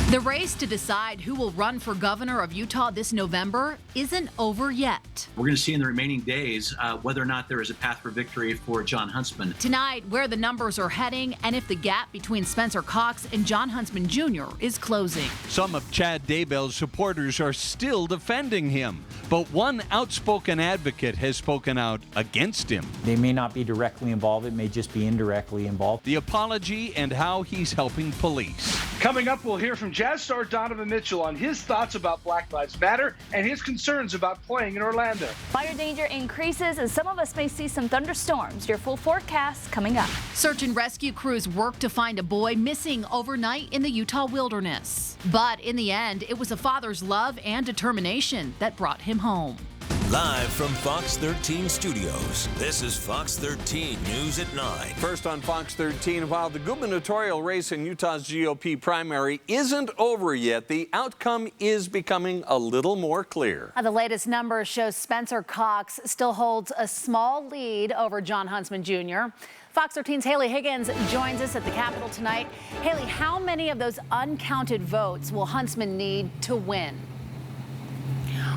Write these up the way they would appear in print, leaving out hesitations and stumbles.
The race to decide who will run for governor of Utah this November isn't over yet. We're going to see in the remaining days whether or not there is a path for victory for Jon Huntsman. Tonight, where the numbers are heading and if the gap between Spencer Cox and Jon Huntsman Jr. is closing. Some of Chad Daybell's supporters are still defending him, but one outspoken advocate has spoken out against him. They may not be directly involved, it may just be indirectly involved. The apology and how he's helping police. Coming up, we'll hear from jazz star Donovan Mitchell on his thoughts about Black Lives Matter and his concerns about playing in Orlando. Fire danger increases and some of us may see some thunderstorms. Your full forecast coming up. Search and rescue crews work to find a boy missing overnight in the Utah wilderness. But in the end, it was a father's love and determination that brought him home. Live from Fox 13 Studios, this is Fox 13 News at 9. First on Fox 13, while the gubernatorial race in Utah's GOP primary isn't over yet, the outcome is becoming a little more clear. The latest numbers show Spencer Cox still holds a small lead over Jon Huntsman Jr. Fox 13's Haley Higgins joins us at the Capitol tonight. Haley, how many of those uncounted votes will Huntsman need to win?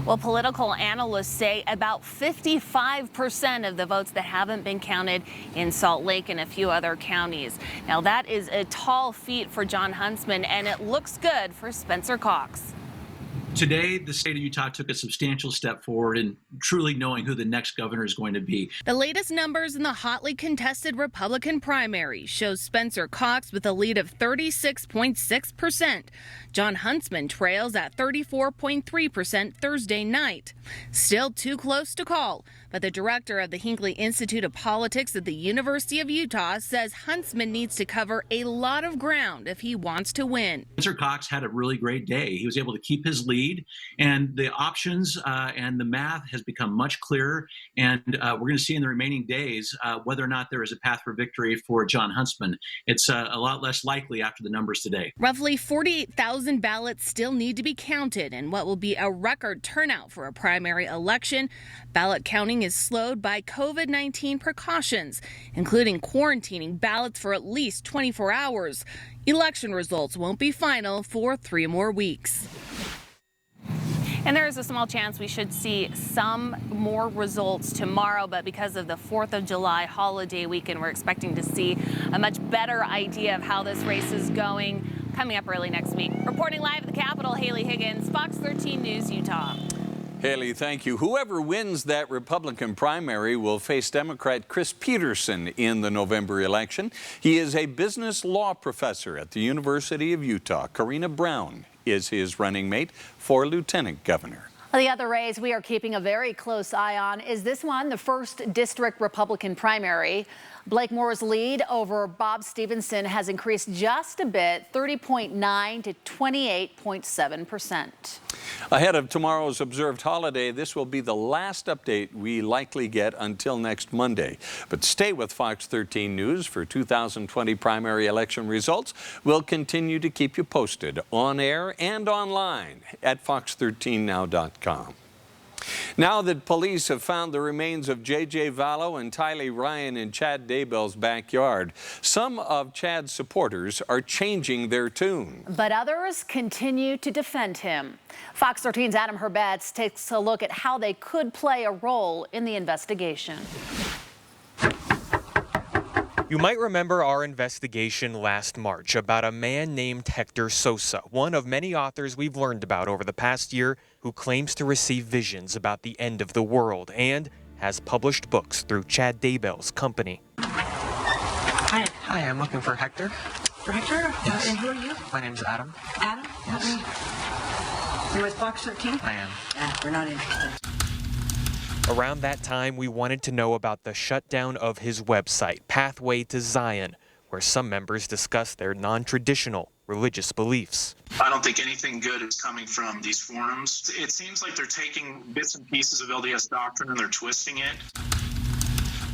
Well, political analysts say about 55% of the votes that haven't been counted in Salt Lake and a few other counties. Now, that is a tall feat for Jon Huntsman, and it looks good for Spencer Cox. Today, the state of Utah took a substantial step forward in truly knowing who the next governor is going to be. The latest numbers in the hotly contested Republican primary shows Spencer Cox with a lead of 36.6%. Jon Huntsman trails at 34.3% Thursday night. Still too close to call, but the director of the Hinckley Institute of Politics at the University of Utah says Huntsman needs to cover a lot of ground if he wants to win. Spencer Cox had a really great day. He was able to keep his lead, and the options and the math has become much clearer. And we're going to see in the remaining days whether or not there is a path for victory for Jon Huntsman. It's a lot less likely after the numbers today. Roughly 48,000 ballots still need to be counted in what will be a record turnout for a primary election. Ballot counting is slowed by COVID-19 precautions, including quarantining ballots for at least 24 hours. Election results won't be final for 3 more weeks. And there is a small chance we should see some more results tomorrow, but because of the 4th of July holiday weekend, we're expecting to see a much better idea of how this race is going coming up early next week. Reporting live at the Capitol, Haley Higgins, Fox 13 News, Utah. Haley, thank you. Whoever wins that Republican primary will face Democrat Chris Peterson in the November election. He is a business law professor at the University of Utah. Karina Brown is his running mate for lieutenant governor. The other race we are keeping a very close eye on is this one, the 1st District Republican primary. Blake Moore's lead over Bob Stevenson has increased just a bit, 30.9 to 28.7%. Ahead of tomorrow's observed holiday, this will be the last update we likely get until next Monday. But stay with Fox 13 News for 2020 primary election results. We'll continue to keep you posted on air and online at fox13now.com. Now that police have found the remains of J.J. Vallow and Tylee Ryan in Chad Daybell's backyard, some of Chad's supporters are changing their tune. But others continue to defend him. Fox 13's Adam Herbets takes a look at how they could play a role in the investigation. You might remember our investigation last March about a man named Hector Sosa, one of many authors we've learned about over the past year who claims to receive visions about the end of the world and has published books through Chad Daybell's company. Hi, I'm looking for Hector. For Hector? Yes. And who are you? My name's Adam. Adam? Yes. You're with Fox 13? I am. We're not interested. Around that time, we wanted to know about the shutdown of his website, Pathway to Zion, where some members discuss their non-traditional religious beliefs. I don't think anything good is coming from these forums. It seems like they're taking bits and pieces of LDS doctrine and they're twisting it.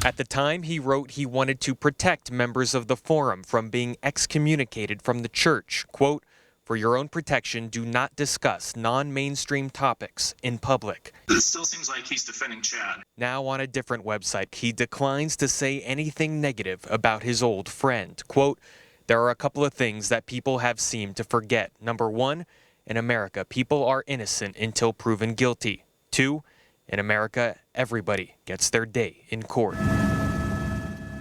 At the time, he wrote he wanted to protect members of the forum from being excommunicated from the church. Quote, "For your own protection, do not discuss non-mainstream topics in public." It still seems like he's defending Chad. Now on a different website, he declines to say anything negative about his old friend. Quote, There are a couple of things that people have seemed to forget. Number one, in America, people are innocent until proven guilty. Two, in America, everybody gets their day in court.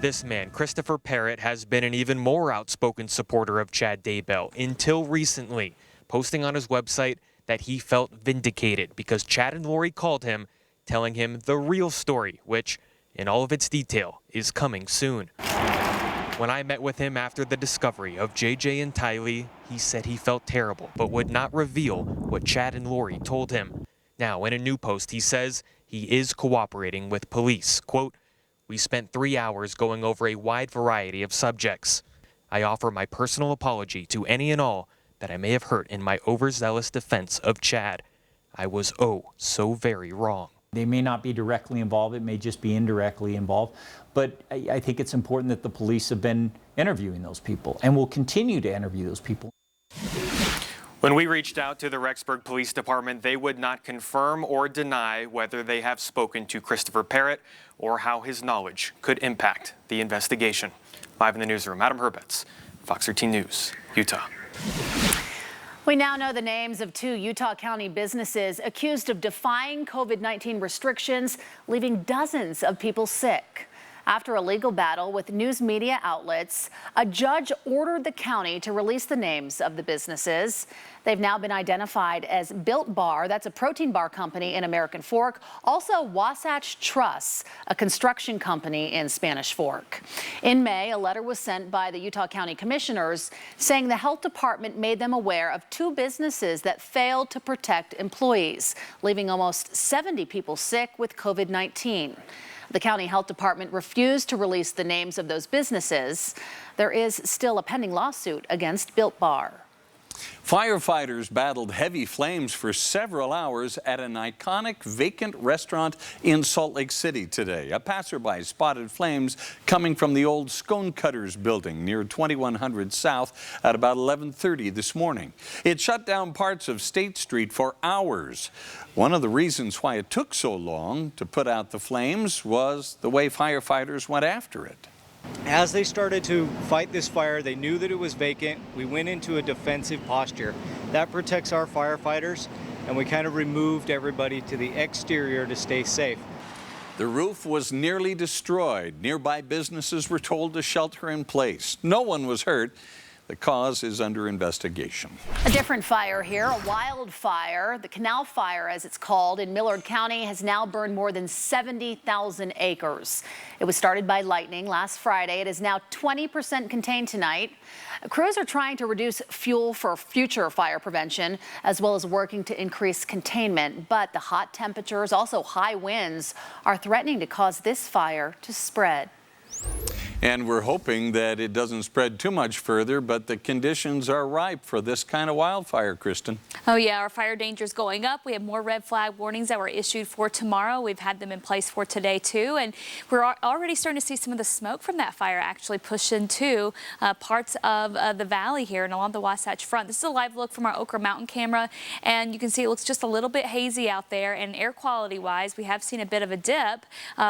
This man, Christopher Parrott, has been an even more outspoken supporter of Chad Daybell until recently, posting on his website that he felt vindicated because Chad and Lori called him, telling him the real story, which, in all of its detail, is coming soon. When I met with him after the discovery of JJ and Tylee, he said he felt terrible, but would not reveal what Chad and Lori told him. Now, in a new post, he says he is cooperating with police. Quote, "We spent 3 hours going over a wide variety of subjects. I offer my personal apology to any and all that I may have hurt in my overzealous defense of Chad. I was so very wrong." They may not be directly involved, it may just be indirectly involved, but I think it's important that the police have been interviewing those people and will continue to interview those people. When we reached out to the Rexburg Police Department, they would not confirm or deny whether they have spoken to Christopher Parrott or how his knowledge could impact the investigation. Live in the newsroom, Adam Herbets, Fox 13 News, Utah. We now know the names of 2 Utah County businesses accused of defying COVID-19 restrictions, leaving dozens of people sick. After a legal battle with news media outlets, a judge ordered the county to release the names of the businesses. They've now been identified as Built Bar, that's a protein bar company in American Fork, also Wasatch Truss, a construction company in Spanish Fork. In May, a letter was sent by the Utah County Commissioners saying the health department made them aware of 2 businesses that failed to protect employees, leaving almost 70 people sick with COVID-19. The county health department refused to release the names of those businesses. There is still a pending lawsuit against Built Bar. Firefighters battled heavy flames for several hours at an iconic vacant restaurant in Salt Lake City today. A passerby spotted flames coming from the old Scone Cutters building near 2100 South at about 11:30 this morning. It shut down parts of State Street for hours. One of the reasons why it took so long to put out the flames was the way firefighters went after it. As they started to fight this fire, they knew that it was vacant. We went into a defensive posture. That protects our firefighters, and we kind of removed everybody to the exterior to stay safe. The roof was nearly destroyed. Nearby businesses were told to shelter in place. No one was hurt. The cause is under investigation. A different fire here, a wildfire. The Canal Fire, as it's called, in Millard County has now burned more than 70,000 acres. It was started by lightning last Friday. It is now 20% contained tonight. Crews are trying to reduce fuel for future fire prevention, as well as working to increase containment. But the hot temperatures, also high winds, are threatening to cause this fire to spread. And we're hoping that it doesn't spread too much further, but the conditions are ripe for this kind of wildfire, Kristen. Oh yeah, our fire danger is going up. We have more red flag warnings that were issued for tomorrow. We've had them in place for today too, and we're already starting to see some of the smoke from that fire actually push into parts of the valley here and along the Wasatch Front. This is a live look from our Okra Mountain camera, and you can see it looks just a little bit hazy out there, and air quality wise, we have seen a bit of a dip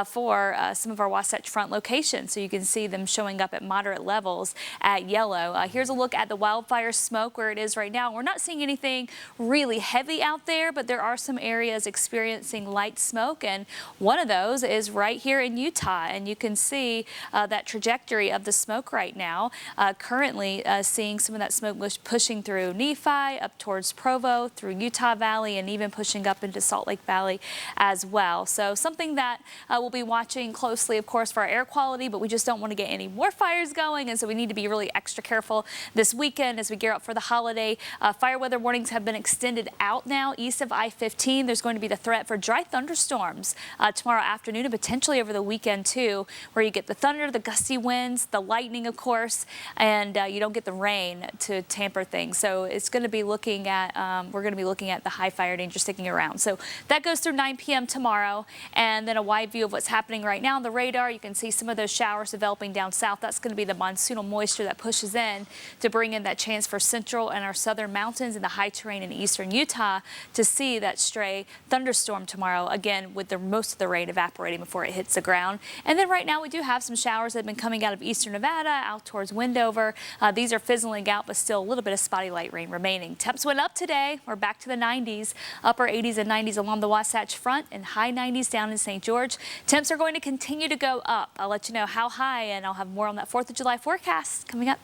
for some of our Wasatch Front locations. So you can see them showing up at moderate levels at yellow. Here's a look at the wildfire smoke where it is right now. We're not seeing anything really heavy out there, but there are some areas experiencing light smoke, and one of those is right here in Utah, and you can see that trajectory of the smoke right now. Currently seeing some of that smoke pushing through Nephi, up towards Provo, through Utah Valley, and even pushing up into Salt Lake Valley as well. So something that we'll be watching closely, of course, for our air quality, but we just don't want to get any more fires going, and so we need to be really extra careful this weekend as we gear up for the holiday. Fire weather warnings have been extended out now east of I-15. There's going to be the threat for dry thunderstorms tomorrow afternoon and potentially over the weekend too, where you get the thunder, the gusty winds, the lightning, of course, and you don't get the rain to tamper things. So it's going to be looking at, we're going to be looking at the high fire danger sticking around. So that goes through 9 p.m. tomorrow, and then a wide view of what's happening right now on the radar. You can see some of those showers developing developing down south. That's going to be the monsoonal moisture that pushes in to bring in that chance for central and our southern mountains and the high terrain in eastern Utah to see that stray thunderstorm tomorrow, again with most of the rain evaporating before it hits the ground. And then right now we do have some showers that have been coming out of eastern Nevada out towards Wendover. These are fizzling out, but still a little bit of spotty light rain remaining. Temps went up today. We're back to the 90s, upper 80s and 90s along the Wasatch Front and high 90s down in St. George. Temps are going to continue to go up. I'll let you know how high, and I'll have more on that 4th of July forecast coming up.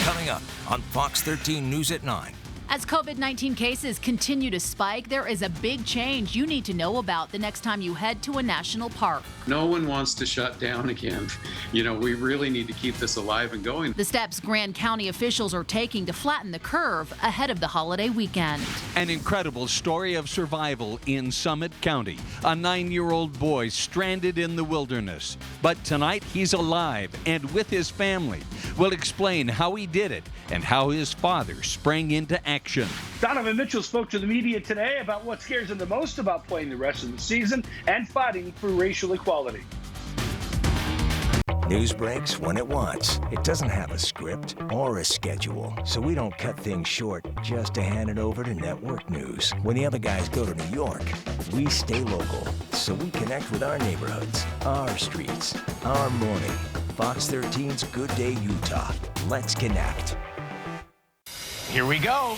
Coming up on Fox 13 News at 9. As COVID-19 cases continue to spike, there is a big change you need to know about the next time you head to a national park. No one wants to shut down again. You know, we really need to keep this alive and going. The steps Grand County officials are taking to flatten the curve ahead of the holiday weekend. An incredible story of survival in Summit County. A 9-year-old boy stranded in the wilderness. But tonight he's alive and with his family. We'll explain how he did it and how his father sprang into action. Donovan Mitchell spoke to the media today about what scares him the most about playing the rest of the season and fighting for racial equality. News breaks when it wants. It doesn't have a script or a schedule, so we don't cut things short just to hand it over to network news. When the other guys go to New York, we stay local, so we connect with our neighborhoods, our streets, our morning. Fox 13's Good Day Utah. Let's connect. Here we go.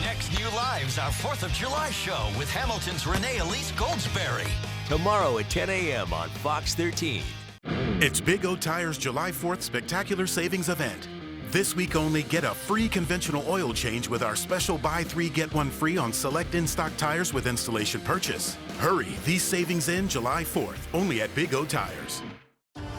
Next New Lives, our 4th of July show with Hamilton's Renee Elise Goldsberry. Tomorrow at 10 a.m. on Fox 13. It's Big O Tires July 4th Spectacular Savings Event. This week only, get a free conventional oil change with our special buy 3 get 1 free on select in-stock tires with installation purchase. Hurry, these savings end July 4th, only at Big O Tires.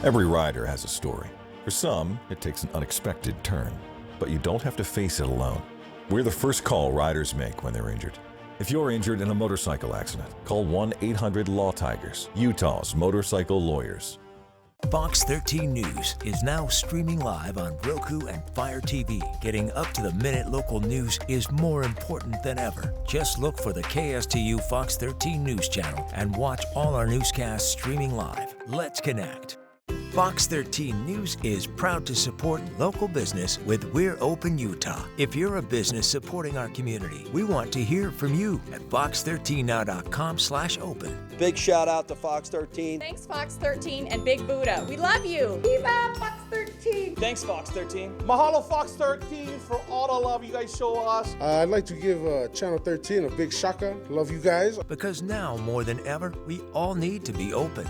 Every rider has a story. For some, it takes an unexpected turn. But you don't have to face it alone. We're the first call riders make when they're injured. If you're injured in a motorcycle accident, call 1-800-LAW-TIGERS, Utah's motorcycle lawyers. Fox 13 News is now streaming live on Roku and Fire TV. Getting up-to-the-minute local news is more important than ever. Just look for the KSTU Fox 13 News channel and watch all our newscasts streaming live. Let's connect. Fox 13 News is proud to support local business with We're Open Utah. If you're a business supporting our community, we want to hear from you at fox13now.com/open. Big shout out to Fox 13. Thanks, Fox 13 and Big Buddha. We love you. Viva Fox 13. Thanks, Fox 13. Mahalo, Fox 13, for all the love you guys show us. I'd like to give Channel 13 a big shaka. Love you guys. Because now, more than ever, we all need to be open.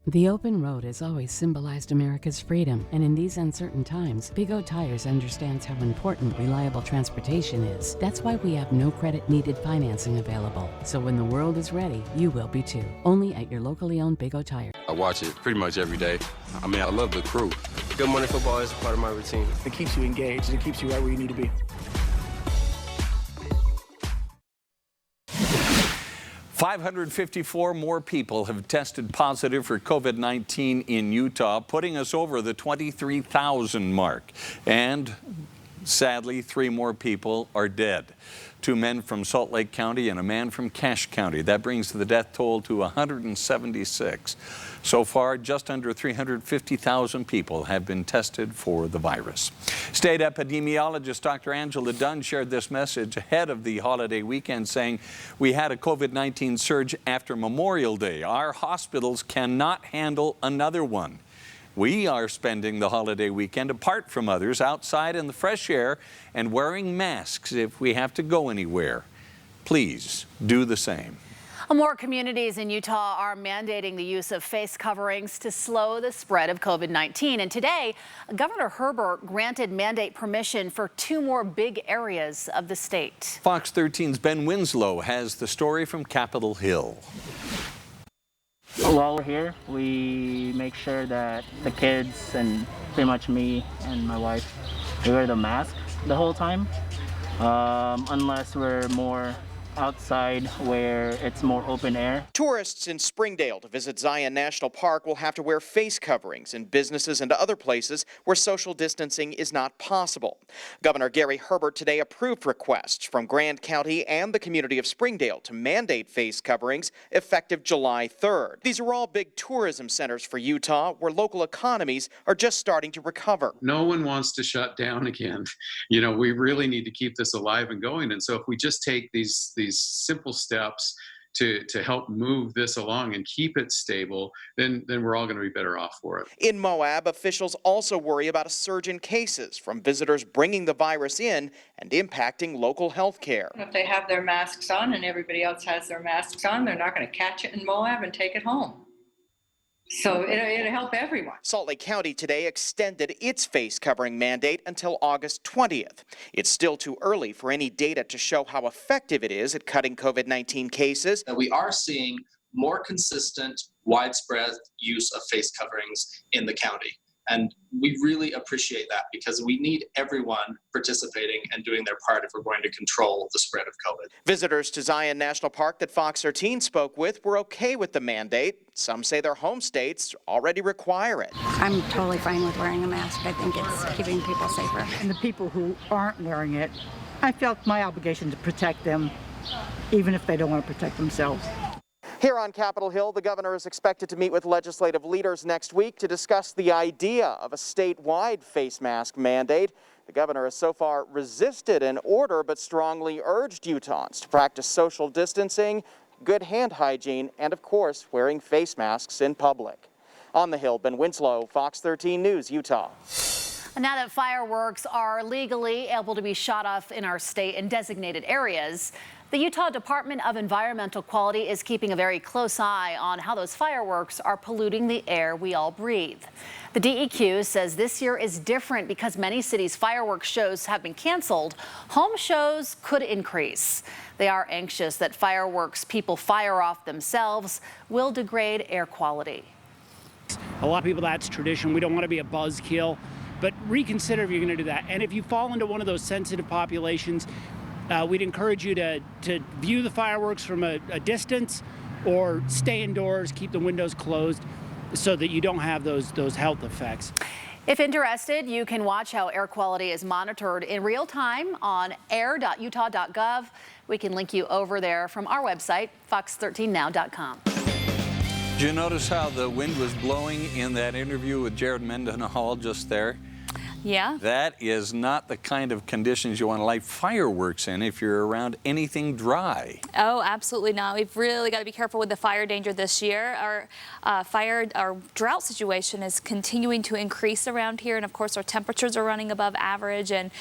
The open road has always symbolized America's freedom, and in these uncertain times, Big O Tires understands how important reliable transportation is. That's why we have no credit needed financing available. So when the world is ready, you will be too. Only at your locally owned Big O Tire. I watch it pretty much every day. I mean, I love the crew. Good Morning Football is a part of my routine. It keeps you engaged. It keeps you right where you need to be. 554 more people have tested positive for COVID-19 in Utah, putting us over the 23,000 mark. And sadly, 3 more people are dead. 2 men from Salt Lake County and a man from Cache County. That brings the death toll to 176. So far, just under 350,000 people have been tested for the virus. State epidemiologist Dr. Angela Dunn shared this message ahead of the holiday weekend, saying, "We had a COVID-19 surge after Memorial Day. Our hospitals cannot handle another one. We are spending the holiday weekend apart from others, outside in the fresh air and wearing masks if we have to go anywhere. Please do the same." More communities in Utah are mandating the use of face coverings to slow the spread of COVID-19. And today, Governor Herbert granted mandate permission for 2 more big areas of the state. Fox 13's Ben Winslow has the story from Capitol Hill. While we're here, we make sure that the kids and pretty much me and my wife, we wear the mask the whole time, unless we're more outside where it's more open air. Tourists in Springdale to visit Zion National Park will have to wear face coverings in businesses and other places where social distancing is not possible. Governor Gary Herbert today approved requests from Grand County and the community of Springdale to mandate face coverings effective July 3rd. These are all big tourism centers for Utah where local economies are just starting to recover. No one wants to shut down again. You know, we really need to keep this alive and going. And so if we just take these simple steps to help move this along and keep it stable, then we're all going to be better off for it. In Moab, officials also worry about a surge in cases from visitors bringing the virus in and impacting local health care. If they have their masks on and everybody else has their masks on, they're not going to catch it in Moab and take it home. So it'll help everyone. Salt Lake County today extended its face covering mandate until August 20th. It's still too early for any data to show how effective it is at cutting COVID-19 cases. We are seeing more consistent, widespread use of face coverings in the county. And we really appreciate that because we need everyone participating and doing their part if we're going to control the spread of COVID. Visitors to Zion National Park that Fox 13 spoke with were okay with the mandate. Some say their home states already require it. I'm totally fine with wearing a mask. I think it's keeping people safer. And the people who aren't wearing it, I felt my obligation to protect them, even if they don't want to protect themselves. Here on Capitol Hill, the governor is expected to meet with legislative leaders next week to discuss the idea of a statewide face mask mandate. The governor has so far resisted an order but strongly urged Utahns to practice social distancing, good hand hygiene, and of course, wearing face masks in public. On the Hill, Ben Winslow, Fox 13 News, Utah. Now that fireworks are legally able to be shot off in our state in designated areas, the Utah Department of Environmental Quality is keeping a very close eye on how those fireworks are polluting the air we all breathe. The DEQ says this year is different because many cities' fireworks shows have been canceled. Home shows could increase. They are anxious that fireworks people fire off themselves will degrade air quality. A lot of people, that's tradition. We don't want to be a buzzkill, but reconsider if you're going to do that. And if you fall into one of those sensitive populations, we'd encourage you to view the fireworks from a distance or stay indoors, keep the windows closed so that you don't have those health effects. If interested, you can watch how air quality is monitored in real time on air.utah.gov. We can link you over there from our website, fox13now.com. Did you notice how the wind was blowing in that interview with Jared Mendenhall just there? Yeah. That is not the kind of conditions you want to light fireworks in if you're around anything dry. Oh, absolutely not. We've really got to be careful with the fire danger this year. Our drought situation is continuing to increase around here, and of course our temperatures are running above average, and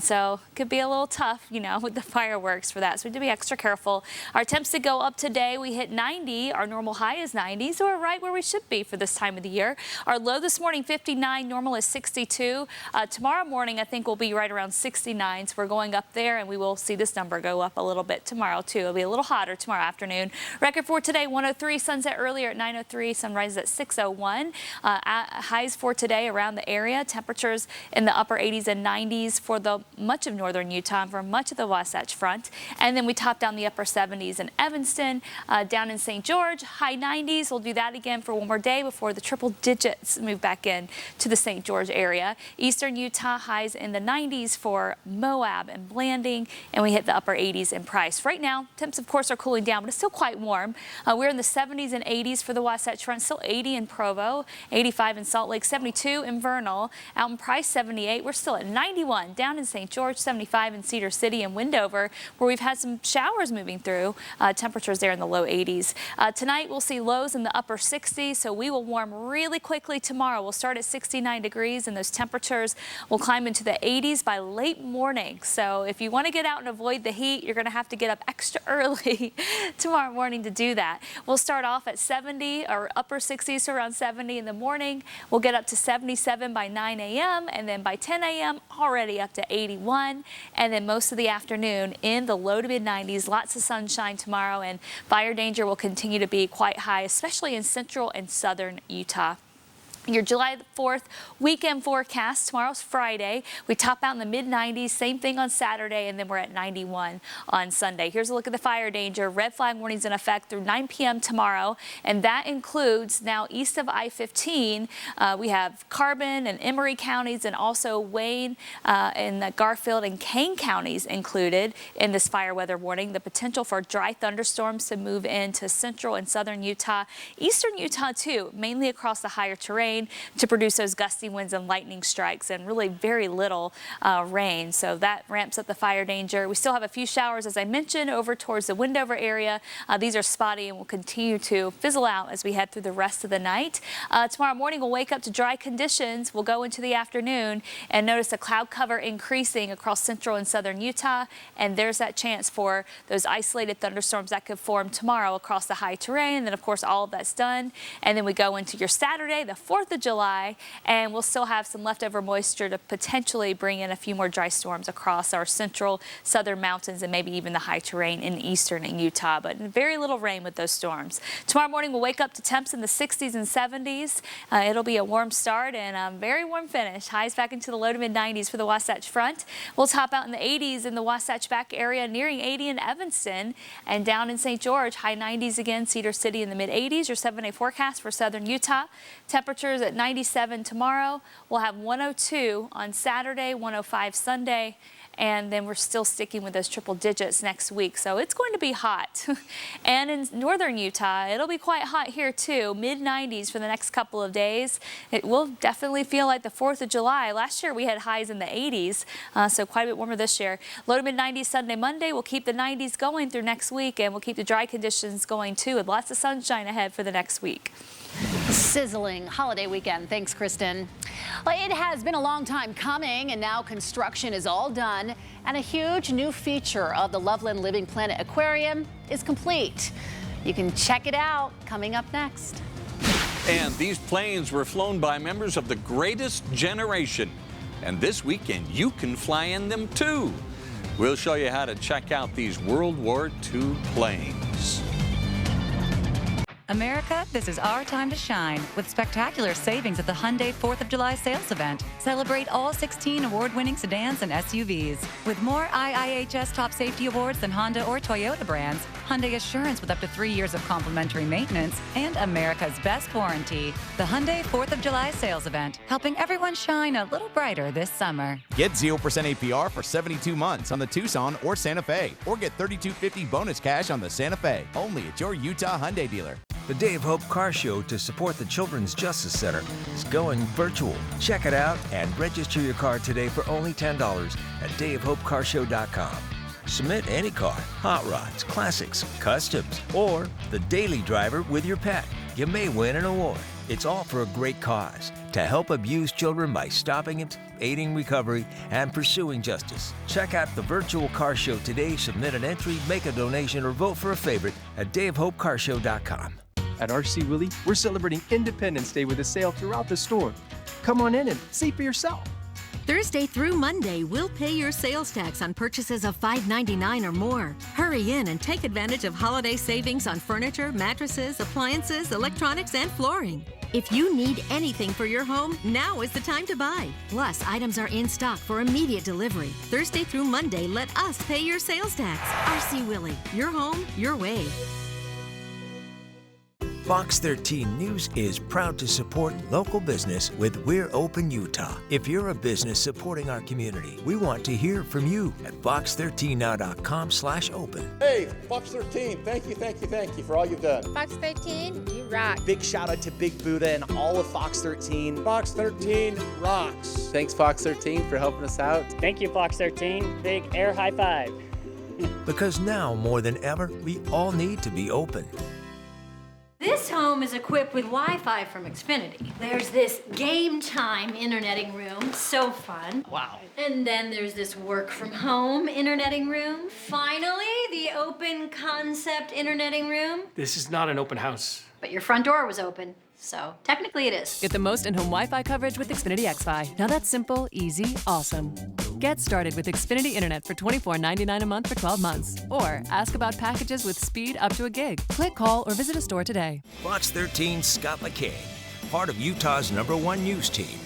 so it could be a little tough, you know, with the fireworks for that. So we need to be extra careful. Our temps to go up today, we hit 90. Our normal high is 90, so we're right where we should be for this time of the year. Our low this morning, 59. Normal is 62. Tomorrow morning, I think we'll be right around 69. So we're going up there, and we will see this number go up a little bit tomorrow, too. It'll be a little hotter tomorrow afternoon. Record for today, 103. Sunset earlier at 9:03. Sunrise at 6:01. Highs for today around the area. Temperatures in the upper 80s and 90s for much of northern Utah and for much of the Wasatch Front. And then we top down the upper 70s in Evanston. Down in St. George, high 90s. We'll do that again for one more day before the triple digits move back in to the St. George area. Eastern Utah, highs in the 90s for Moab and Blanding, and we hit the upper 80s in Price. Right now, temps, of course, are cooling down, but it's still quite warm. We're in the 70s and 80s for the Wasatch Front, still 80 in Provo, 85 in Salt Lake, 72 in Vernal, out in Price, 78. We're still at 91 down in St. George, 75 in Cedar City and Wendover, where we've had some showers moving through. Temperatures there in the low 80s. Tonight, we'll see lows in the upper 60s, so we will warm really quickly tomorrow. We'll start at 69 degrees, and those temperatures will climb into the 80s by late morning. So if you want to get out and avoid the heat, you're going to have to get up extra early tomorrow morning to do that. We'll start off at 70 or upper 60s, so around 70 in the morning. We'll get up to 77 by 9 a.m. and then by 10 a.m. already up to 81. And then most of the afternoon in the low to mid 90s. Lots of sunshine tomorrow, and fire danger will continue to be quite high, especially in central and southern Utah. Your July 4th weekend forecast. Tomorrow's Friday. We top out in the mid-90s. Same thing on Saturday, and then we're at 91 on Sunday. Here's a look at the fire danger. Red flag warnings in effect through 9 p.m. tomorrow, and that includes now east of I-15. We have Carbon and Emery counties, and also Wayne and the Garfield and Kane counties included in this fire weather warning. The potential for dry thunderstorms to move into central and southern Utah, eastern Utah too, mainly across the higher terrain, to produce those gusty winds and lightning strikes, and really very little rain. So that ramps up the fire danger. We still have a few showers, as I mentioned, over towards the Wendover area. These are spotty and will continue to fizzle out as we head through the rest of the night. Tomorrow morning we'll wake up to dry conditions. We'll go into the afternoon and notice a cloud cover increasing across central and southern Utah, and there's that chance for those isolated thunderstorms that could form tomorrow across the high terrain. And then of course all of that's done, and then we go into your Saturday, the 4th of July, and we'll still have some leftover moisture to potentially bring in a few more dry storms across our central southern mountains and maybe even the high terrain in eastern and Utah, but very little rain with those storms. Tomorrow morning we'll wake up to temps in the 60s and 70s. It'll be a warm start and a very warm finish. Highs back into the low to mid 90s for the Wasatch Front. We'll top out in the 80s in the Wasatch Back area, nearing 80 in Evanston, and down in St. George, high 90s again. Cedar City in the mid 80s. Your 7-day forecast for southern Utah. Temperatures at 97 tomorrow. We'll have 102 on Saturday, 105 Sunday, and then we're still sticking with those triple digits next week. So it's going to be hot. And in northern Utah, it'll be quite hot here too. Mid-90s for the next couple of days. It will definitely feel like the 4th of July. Last year we had highs in the 80s, so quite a bit warmer this year. Low to mid-90s Sunday, Monday. We'll keep the 90s going through next week, and we'll keep the dry conditions going too, with lots of sunshine ahead for the next week. Sizzling holiday weekend. Thanks, Kristen. Well, it has been a long time coming, and now construction is all done, and a huge new feature of the Loveland Living Planet Aquarium is complete. You can check it out coming up next. And these planes were flown by members of the greatest generation. And this weekend, you can fly in them too. We'll show you how to check out these World War II planes. America, this is our time to shine with spectacular savings at the Hyundai 4th of July sales event. Celebrate all 16 award-winning sedans and SUVs. With more IIHS top safety awards than Honda or Toyota brands, Hyundai Assurance with up to 3 years of complimentary maintenance, and America's best warranty. The Hyundai 4th of July sales event, helping everyone shine a little brighter this summer. Get 0% APR for 72 months on the Tucson or Santa Fe, or get $3,250 bonus cash on the Santa Fe, only at your Utah Hyundai dealer. The Day of Hope Car Show to support the Children's Justice Center is going virtual. Check it out and register your car today for only $10 at dayofhopecarshow.com. Submit any car, hot rods, classics, customs, or the daily driver with your pet. You may win an award. It's all for a great cause, to help abused children by stopping it, aiding recovery, and pursuing justice. Check out the virtual car show today. Submit an entry, make a donation, or vote for a favorite at dayofhopecarshow.com. At RC Willey, we're celebrating Independence Day with a sale throughout the store. Come on in and see for yourself. Thursday through Monday, we'll pay your sales tax on purchases of $5.99 or more. Hurry in and take advantage of holiday savings on furniture, mattresses, appliances, electronics, and flooring. If you need anything for your home, now is the time to buy. Plus, items are in stock for immediate delivery. Thursday through Monday, let us pay your sales tax. RC Willey, your home, your way. Fox 13 News is proud to support local business with We're Open Utah. If you're a business supporting our community, we want to hear from you at fox13now.com/open. Hey, Fox 13, thank you for all you've done. Fox 13, you rock. Big shout out to Big Buddha and all of Fox 13. Fox 13 rocks. Thanks, Fox 13, for helping us out. Thank you, Fox 13. Big air high five. Because now, more than ever, we all need to be open. This home is equipped with Wi-Fi from Xfinity. There's this game time interneting room, so fun. Wow. And then there's this work from home interneting room. Finally, the open concept interneting room. This is not an open house. But your front door was open, so technically it is. Get the most in-home Wi-Fi coverage with Xfinity XFi. Now that's simple, easy, awesome. Get started with Xfinity Internet for $24.99 a month for 12 months. Or ask about packages with speed up to a gig. Click, call, or visit a store today. Fox 13's Scott McKay. part of Utah's #1 news team.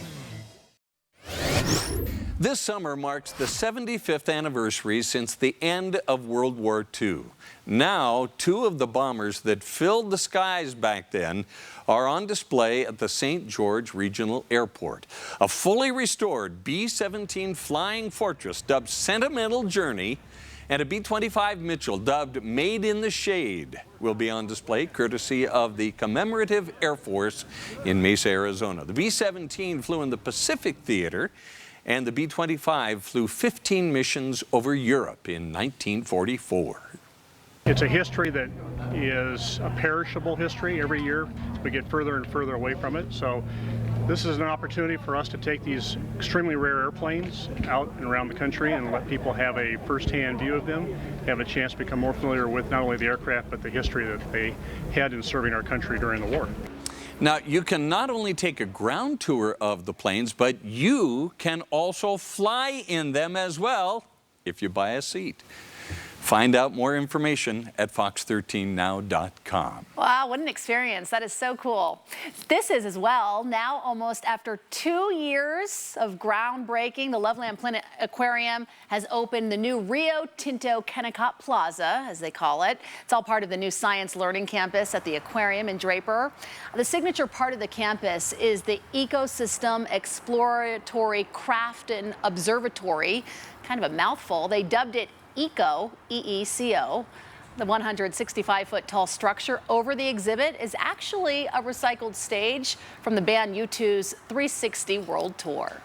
This summer marks the 75th anniversary since the end of World War II. Now, 2 of the bombers that filled the skies back then are on display at the St. George Regional Airport. A fully restored B-17 Flying Fortress dubbed Sentimental Journey and a B-25 Mitchell dubbed Made in the Shade will be on display courtesy of the Commemorative Air Force in Mesa, Arizona. The B-17 flew in the Pacific Theater, and the B-25 flew 15 missions over Europe in 1944. It's a history that is a perishable history. Every year we get further and further away from it. So this is an opportunity for us to take these extremely rare airplanes out and around the country and let people have a first-hand view of them, have a chance to become more familiar with not only the aircraft but the history that they had in serving our country during the war. Now, you can not only take a ground tour of the planes, but you can also fly in them as well if you buy a seat. Find out more information at fox13now.com. Wow, what an experience. That is so cool. This is as well. Now, almost after 2 years of groundbreaking, the Loveland Planet Aquarium has opened the new Rio Tinto Kennecott Plaza, as they call it. It's all part of the new Science Learning Campus at the aquarium in Draper. The signature part of the campus is the Ecosystem Exploratory Craft and Observatory. Kind of a mouthful. They dubbed it ECO, E-E-C-O. The 165-foot tall structure over the exhibit is actually a recycled stage from the band U2's 360 World Tour.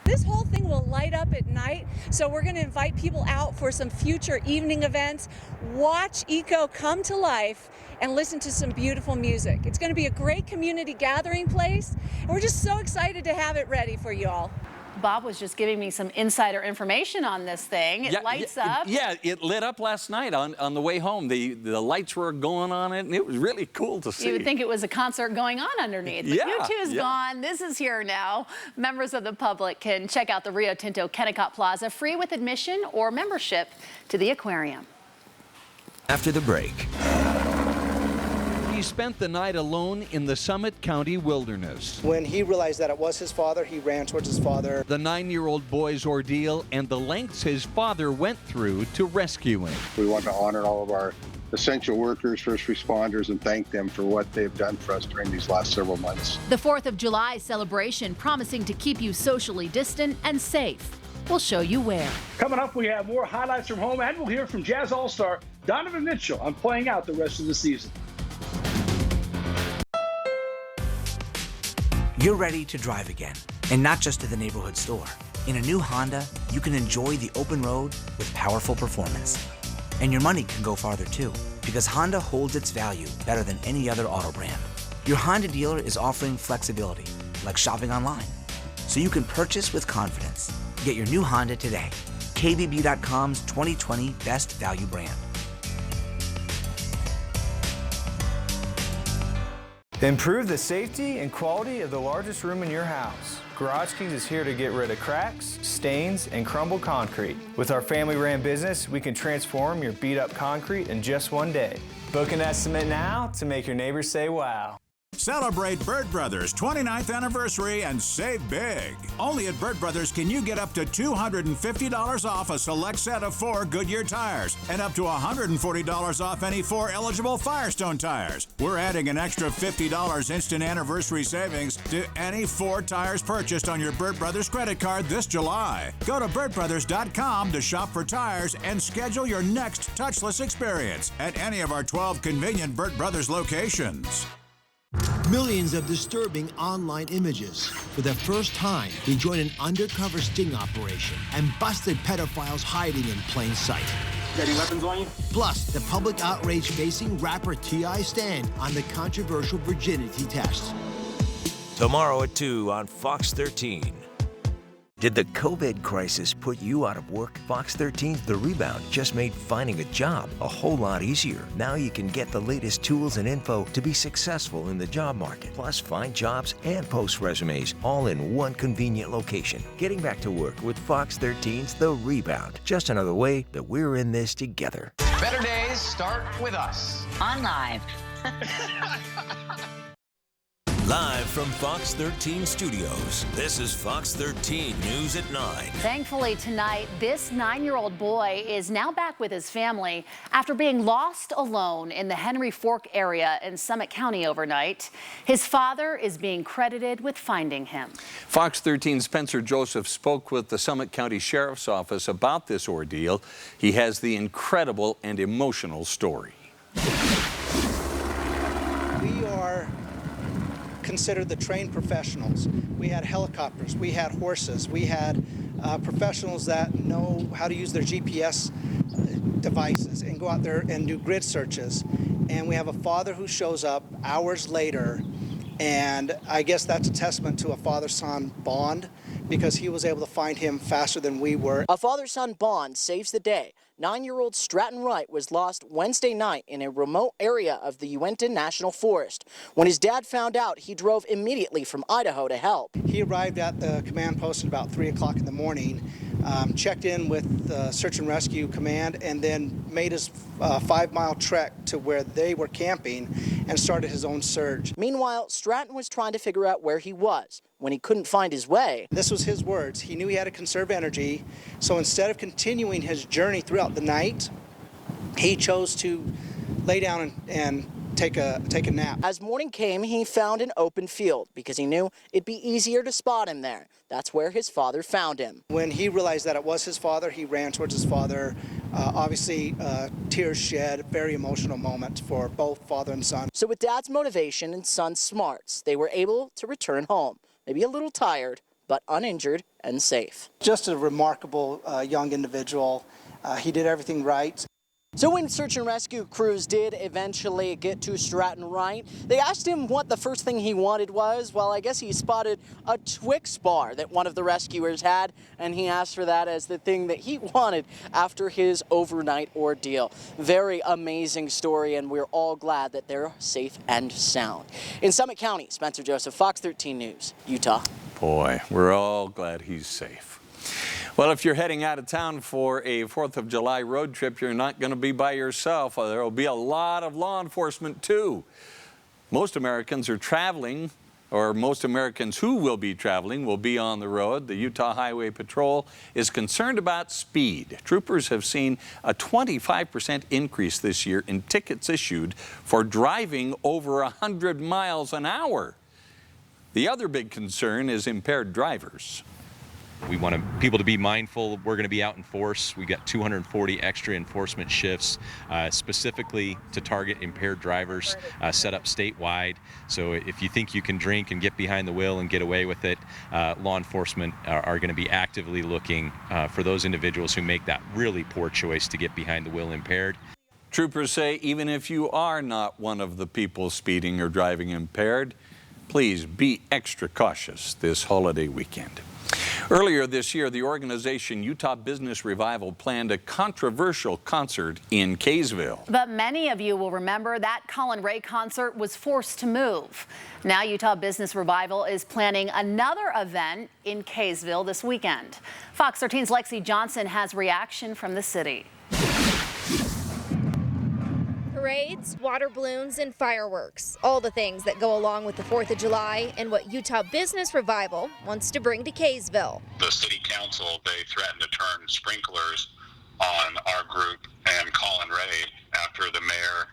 This whole thing will light up at night, so we're going to invite people out for some future evening events. Watch ECO come to life and listen to some beautiful music. It's going to be a great community gathering place, and we're just so excited to have it ready for you all. Bob was just giving me some insider information on this thing. It lights up. Yeah, it lit up last night on the way home. The lights were going on it, and it was really cool to see. You would think it was a concert going on underneath. But U2's gone. This is here now. Members of the public can check out the Rio Tinto Kennecott Plaza free with admission or membership to the aquarium. After the break. He spent the night alone in the Summit County wilderness. When he realized that it was his father, he ran towards his father. The 9-year-old boy's ordeal and the lengths his father went through to rescue him. We want to honor all of our essential workers, first responders, and thank them for what they've done for us during these last several months. The 4th of July celebration promising to keep you socially distant and safe. We'll show you where. Coming up, we have more highlights from home, and we'll hear from Jazz All-Star Donovan Mitchell on playing out the rest of the season. You're ready to drive again, and not just to the neighborhood store. In a new Honda, you can enjoy the open road with powerful performance. And your money can go farther too, because Honda holds its value better than any other auto brand. Your Honda dealer is offering flexibility, like shopping online, so you can purchase with confidence. Get your new Honda today. KBB.com's 2020 Best Value Brand. Improve the safety and quality of the largest room in your house. Garage Keys is here to get rid of cracks, stains, and crumbled concrete. With our family-ran business, we can transform your beat-up concrete in just one day. Book an estimate now to make your neighbors say wow. Celebrate Bird Brothers' 29th anniversary and save big. Only at Bird Brothers can you get up to $250 off a select set of 4 Goodyear tires and up to $140 off any 4 eligible Firestone tires. We're adding an extra $50 instant anniversary savings to any 4 tires purchased on your Bird Brothers credit card this July. Go to birdbrothers.com to shop for tires and schedule your next touchless experience at any of our 12 convenient Bird Brothers locations. Millions of disturbing online images. For the first time, we joined an undercover sting operation and busted pedophiles hiding in plain sight. Got any weapons on you? Plus, the public outrage facing rapper T.I. stand on the controversial virginity test. Tomorrow at 2 on Fox 13. Did the COVID crisis put you out of work? Fox 13's The Rebound just made finding a job a whole lot easier. Now you can get the latest tools and info to be successful in the job market. Plus, find jobs and post resumes all in one convenient location. Getting back to work with Fox 13's The Rebound. Just another way that we're in this together. Better days start with us. On Live. Live from Fox 13 Studios, this is Fox 13 News at 9. Thankfully tonight, this 9-year-old boy is now back with his family after being lost alone in the Henry Fork area in Summit County overnight. His father is being credited with finding him. Fox 13's Spencer Joseph spoke with the Summit County Sheriff's Office about this ordeal. He has the incredible and emotional story. We are considered the trained professionals. We had helicopters, we had horses, we had professionals that know how to use their GPS devices and go out there and do grid searches. And we have a father who shows up hours later, and I guess that's a testament to a father-son bond, because he was able to find him faster than we were. A father-son bond saves the day. 9-year-old Stratton Wright was lost Wednesday night in a remote area of the Uinta National Forest. When his dad found out, he drove immediately from Idaho to help. He arrived at the command post at about 3 o'clock in the morning, checked in with the Search and Rescue Command, and then made his 5-mile trek to where they were camping and started his own search. Meanwhile, Stratton was trying to figure out where he was when he couldn't find his way. This was his words. He knew he had to conserve energy, so instead of continuing his journey throughout the night, he chose to lay down and take a nap. As morning came, he found an open field because he knew it'd be easier to spot him there. That's where his father found him. When he realized that it was his father, he ran towards his father. Obviously, tears shed, very emotional moment for both father and son. So with dad's motivation and son's smarts, they were able to return home. Maybe a little tired, but uninjured and safe. Just a remarkable young individual. He did everything right. So when search and rescue crews did eventually get to Stratton Wright, they asked him what the first thing he wanted was. Well, I guess he spotted a Twix bar that one of the rescuers had, and he asked for that as the thing that he wanted after his overnight ordeal. Very amazing story, and we're all glad that they're safe and sound. In Summit County, Spencer Joseph, Fox 13 News, Utah. Boy, we're all glad he's safe. Well, if you're heading out of town for a 4th of July road trip, you're not going to be by yourself. There will be a lot of law enforcement, too. Most Americans are traveling, or most Americans who will be traveling will be on the road. The Utah Highway Patrol is concerned about speed. Troopers have seen a 25% increase this year in tickets issued for driving over 100 miles an hour. The other big concern is impaired drivers. We want people to be mindful. We're going to be out in force. We got 240 extra enforcement shifts specifically to target impaired drivers set up statewide. So if you think you can drink and get behind the wheel and get away with it, law enforcement are going to be actively looking for those individuals who make that really poor choice to get behind the wheel impaired. Troopers say even if you are not one of the people speeding or driving impaired, please be extra cautious this holiday weekend. Earlier this year, the organization Utah Business Revival planned a controversial concert in Kaysville. But many of you will remember that Colin Ray concert was forced to move. Now Utah Business Revival is planning another event in Kaysville this weekend. Fox 13's Lexi Johnson has reaction from the city. Parades, water balloons, and fireworks. All the things that go along with the 4th of July and what Utah Business Revival wants to bring to Kaysville. The city council, they threatened to turn sprinklers on our group and Colin Ray after the mayor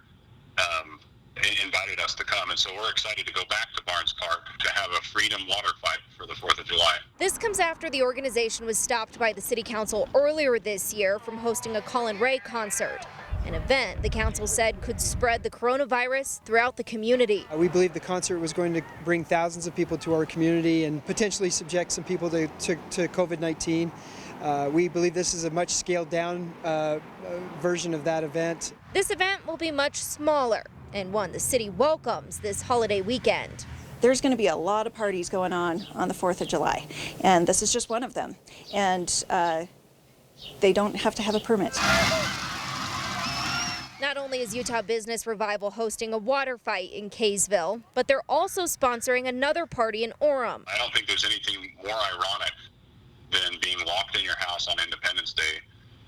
invited us to come. And so we're excited to go back to Barnes Park to have a freedom water fight for the 4th of July. This comes after the organization was stopped by the city council earlier this year from hosting a Colin Ray concert. An event the council said could spread the coronavirus throughout the community. We believe the concert was going to bring thousands of people to our community and potentially subject some people to COVID-19. We believe this is a much scaled down version of that event. This event will be much smaller and one the city welcomes this holiday weekend. There's going to be a lot of parties going on the 4th of July, and this is just one of them. And they don't have to have a permit. Not only is Utah Business Revival hosting a water fight in Kaysville, but they're also sponsoring another party in Orem. I don't think there's anything more ironic than being locked in your house on Independence Day.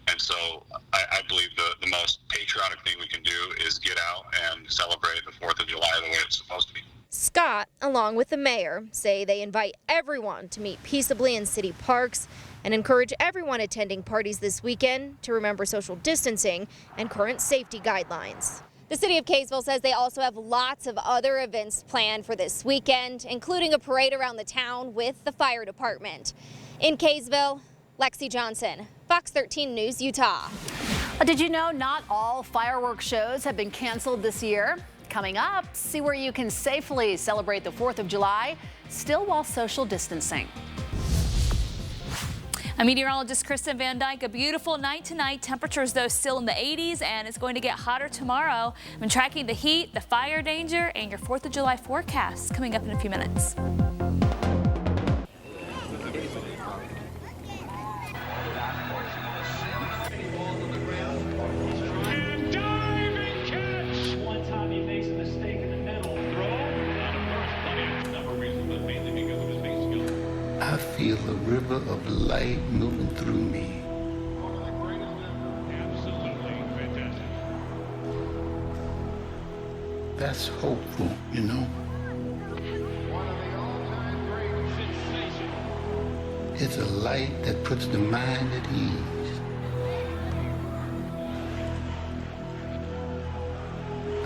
And so I believe the most patriotic thing we can do is get out and celebrate the 4th of July the way it's supposed to be. Scott, along with the mayor, say they invite everyone to meet peaceably in city parks and encourage everyone attending parties this weekend to remember social distancing and current safety guidelines. The city of Kaysville says they also have lots of other events planned for this weekend, including a parade around the town with the fire department. In Kaysville, Lexi Johnson, Fox 13 News, Utah. Did you know not all fireworks shows have been canceled this year? Coming up, see where you can safely celebrate the 4th of July, still while social distancing. I'm meteorologist Kristen Van Dyke. A beautiful night tonight. Temperatures, though, still in the 80s, and it's going to get hotter tomorrow. I'm tracking the heat, the fire danger, and your 4th of July forecast coming up in a few minutes. I feel a river of light moving through me. That's hopeful, you know? It's a light that puts the mind at ease.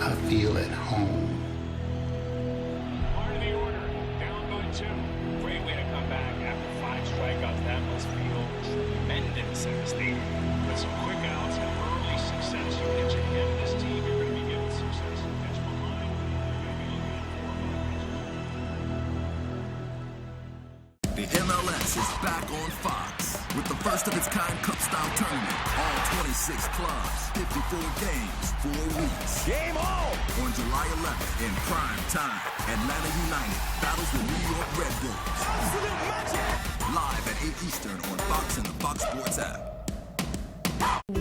I feel at home. That must feel tremendous in this league. With some quick outs and early success, you pitch ahead of this team, you're going to be given success. Pitch behind, The MLS is back on Fox with the first of its kind cup-style tournament. All 26 clubs, 54 games, 4 weeks. Game on! On July 11th in prime time, Atlanta United battles the New York Red Bulls. Absolute magic! Live at 8 Eastern on Fox and the Fox Sports app.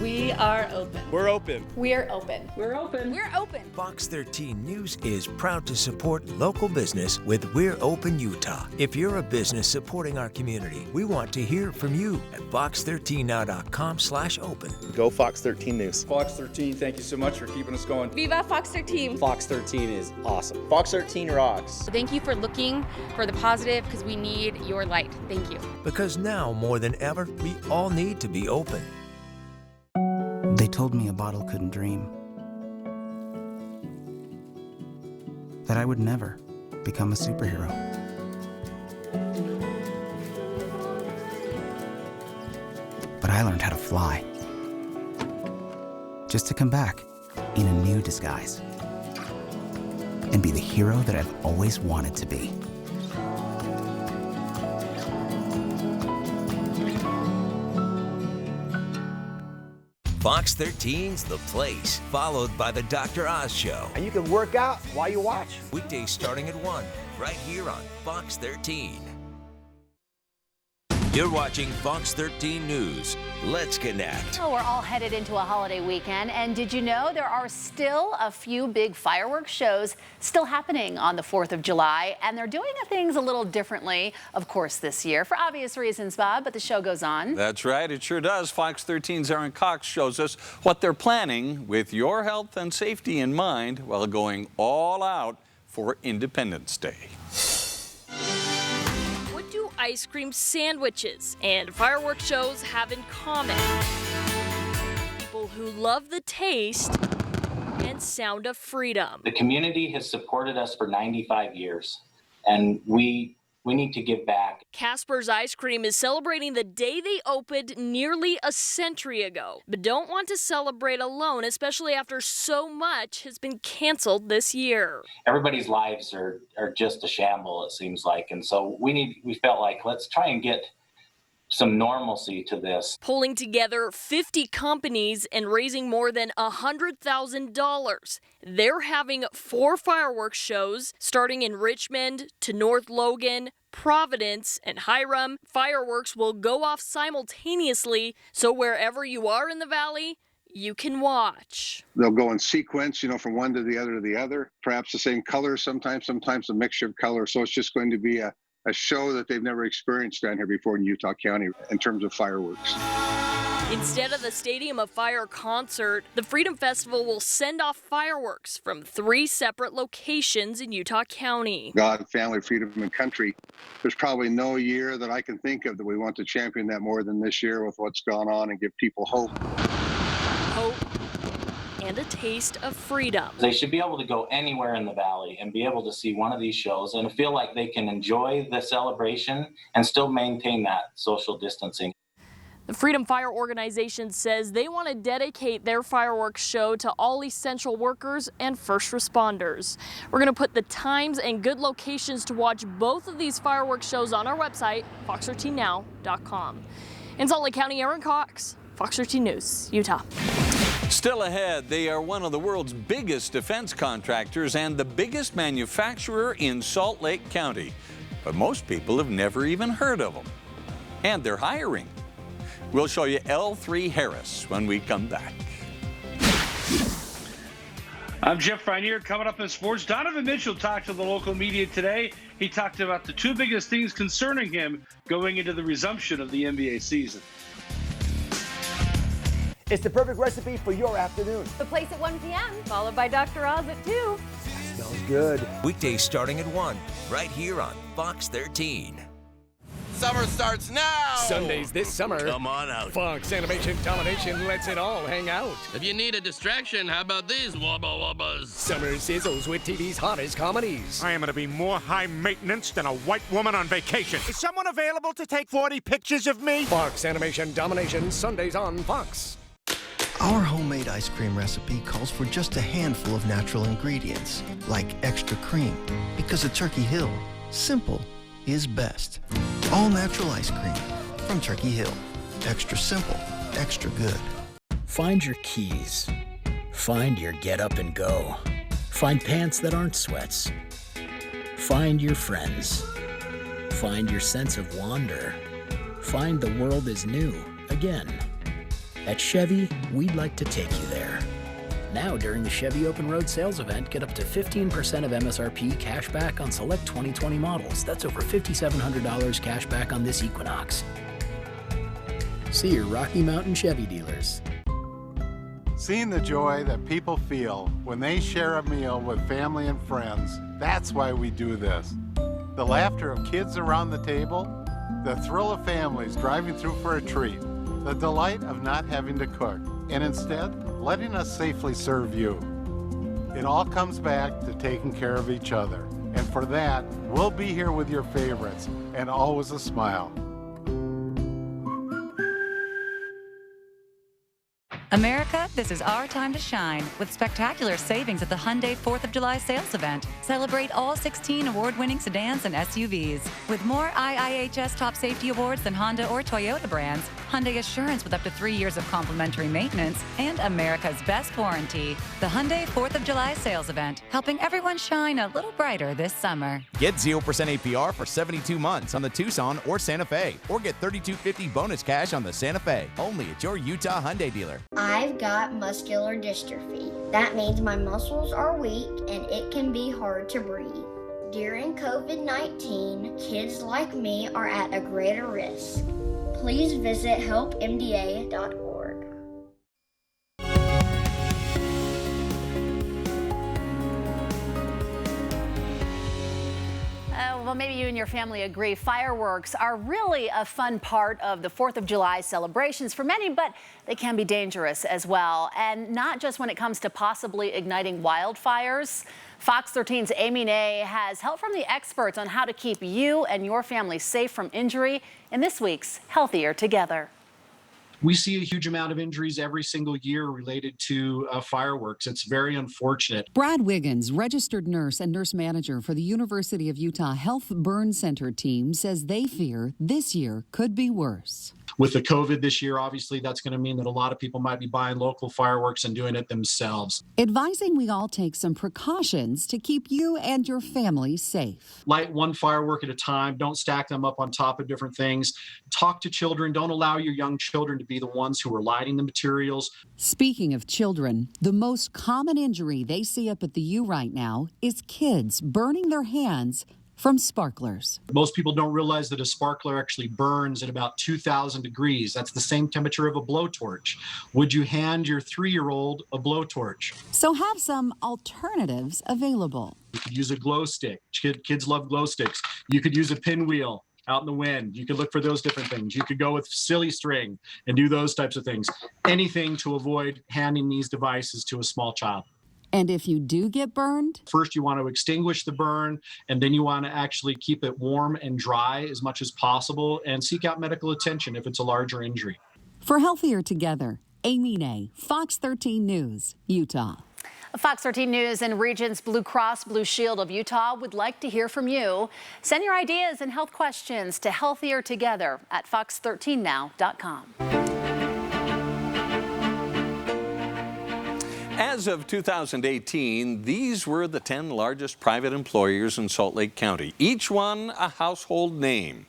We are open. We're open. We're open. We're open. We're open. Fox 13 News is proud to support local business with We're Open Utah. If you're a business supporting our community, we want to hear from you at fox13now.com/open. Go Fox 13 News. Fox 13, thank you so much for keeping us going. Viva Fox 13. Fox 13 is awesome. Fox 13 rocks. Thank you for looking for the positive because we need your light. Thank you. Because now more than ever, we all need to be open. They told me a bottle couldn't dream. That I would never become a superhero. But I learned how to fly. Just to come back in a new disguise. And be the hero that I've always wanted to be. Fox 13's The Place, followed by The Dr. Oz Show. And you can work out while you watch. Weekdays starting at 1, right here on Fox 13. You're watching Fox 13 News. Let's connect. Well, we're all headed into a holiday weekend, and did you know there are still a few big fireworks shows still happening on the 4th of July, and they're doing things a little differently, of course, this year, for obvious reasons, Bob, but the show goes on. That's right, it sure does. Fox 13's Aaron Cox shows us what they're planning with your health and safety in mind while going all out for Independence Day. Ice cream sandwiches and fireworks shows have in common. People who love the taste and sound of freedom. The community has supported us for 95 years, and we need to give back. Casper's Ice Cream is celebrating the day they opened nearly a century ago, but don't want to celebrate alone, especially after so much has been canceled this year. Everybody's lives are just a shamble, it seems like, and so we felt like let's try and get some normalcy to this. Pulling together 50 companies and raising more than $100,000. They're having 4 fireworks shows starting in Richmond to North Logan, Providence, and Hiram. Fireworks will go off simultaneously, so wherever you are in the valley, you can watch. They'll go in sequence, from one to the other, perhaps the same color sometimes a mixture of colors. So it's just going to be a show that they've never experienced down here before in Utah County in terms of fireworks. Instead of the Stadium of Fire concert, the Freedom Festival will send off fireworks from 3 separate locations in Utah County. God, family, freedom, and country. There's probably no year that I can think of that we want to champion that more than this year with what's gone on and give people hope. Hope and a taste of freedom. They should be able to go anywhere in the valley and be able to see one of these shows and feel like they can enjoy the celebration and still maintain that social distancing. The Freedom Fire Organization says they want to dedicate their fireworks show to all essential workers and first responders. We're going to put the times and good locations to watch both of these fireworks shows on our website, fox13now.com. In Salt Lake County, Aaron Cox, Fox 13 News, Utah. Still ahead, they are one of the world's biggest defense contractors and the biggest manufacturer in Salt Lake County. But most people have never even heard of them. And they're hiring. We'll show you L3 Harris when we come back. I'm Jeff Rainier. Coming up in sports, Donovan Mitchell talked to the local media today. He talked about the 2 biggest things concerning him going into the resumption of the NBA season. It's the perfect recipe for your afternoon. The place at 1 p.m., followed by Dr. Oz at 2. Smells good. Weekdays starting at 1, right here on Fox 13. Summer starts now! Sundays this summer. Come on out. Fox Animation Domination lets it all hang out. If you need a distraction, how about these Wubba Wubbas? Summer sizzles with TV's hottest comedies. I am going to be more high maintenance than a white woman on vacation. Is someone available to take 40 pictures of me? Fox Animation Domination, Sundays on Fox. Our homemade ice cream recipe calls for just a handful of natural ingredients, like extra cream, because at Turkey Hill, simple is best. All natural ice cream from Turkey Hill. Extra simple, extra good. Find your keys. Find your get up and go. Find pants that aren't sweats. Find your friends. Find your sense of wonder. Find the world is new again. At Chevy, we'd like to take you there. Now, during the Chevy Open Road Sales Event, get up to 15% of MSRP cash back on select 2020 models. That's over $5,700 cash back on this Equinox. See your Rocky Mountain Chevy dealers. Seeing the joy that people feel when they share a meal with family and friends, that's why we do this. The laughter of kids around the table, the thrill of families driving through for a treat, the delight of not having to cook, and instead, letting us safely serve you. It all comes back to taking care of each other. And for that, we'll be here with your favorites, and always a smile. America, this is our time to shine with spectacular savings at the Hyundai 4th of July sales event. Celebrate all 16 award-winning sedans and SUVs. With more IIHS top safety awards than Honda or Toyota brands, Hyundai Assurance with up to 3 years of complimentary maintenance, and America's best warranty. The Hyundai 4th of July sales event, helping everyone shine a little brighter this summer. Get 0% APR for 72 months on the Tucson or Santa Fe, or get $3,250 bonus cash on the Santa Fe, only at your Utah Hyundai dealer. I've got muscular dystrophy. That means my muscles are weak and it can be hard to breathe. During COVID-19, kids like me are at a greater risk. Please visit helpmda.org. Well, maybe you and your family agree fireworks are really a fun part of the 4th of July celebrations for many, but they can be dangerous as well. And not just when it comes to possibly igniting wildfires. Fox 13's Amy Nay has help from the experts on how to keep you and your family safe from injury in this week's Healthier Together. We see a huge amount of injuries every single year related to fireworks. It's very unfortunate. Brad Wiggins, registered nurse and nurse manager for the University of Utah Health Burn Center team, says they fear this year could be worse. With the COVID this year, obviously, that's going to mean that a lot of people might be buying local fireworks and doing it themselves. Advising we all take some precautions to keep you and your family safe. Light one firework at a time. Don't stack them up on top of different things. Talk to children. Don't allow your young children to be the ones who are lighting the materials. Speaking of children, the most common injury they see up at the U right now is kids burning their hands from Sparklers. Most people don't realize that a sparkler actually burns at about 2,000 degrees. That's the same temperature of a blowtorch. Would you hand your 3-year-old a blowtorch? So have some alternatives available. You could use a glow stick. Kids love glow sticks. You could use a pinwheel out in the wind. You could look for those different things. You could go with silly string and do those types of things. Anything to avoid handing these devices to a small child. And if you do get burned? First, you want to extinguish the burn, and then you want to actually keep it warm and dry as much as possible and seek out medical attention if it's a larger injury. For Healthier Together, Amy Nay, Fox 13 News, Utah. Fox 13 News and Regents Blue Cross Blue Shield of Utah would like to hear from you. Send your ideas and health questions to healthiertogether@fox13now.com. As of 2018, these were the 10 largest private employers in Salt Lake County, each one a household name,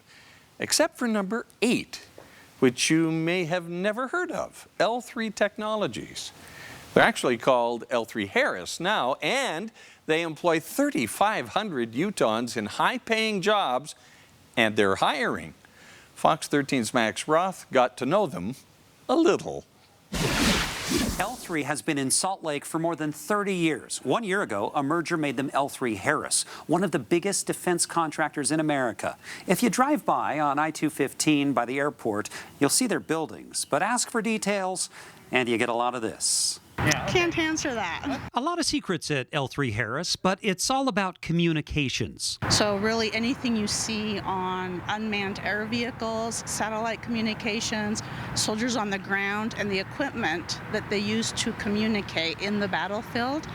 except for number 8, which you may have never heard of, L3 Technologies. They're actually called L3 Harris now, and they employ 3,500 Utahns in high-paying jobs, and they're hiring. Fox 13's Max Roth got to know them a little. L3 has been in Salt Lake for more than 30 years. 1 year ago, a merger made them L3 Harris, one of the biggest defense contractors in America. If you drive by on I-215 by the airport, you'll see their buildings, but ask for details, and you get a lot of this. Can't answer that. A lot of secrets at L3 Harris, but it's all about communications. So really anything you see on unmanned air vehicles, satellite communications, soldiers on the ground, and the equipment that they use to communicate in the battlefield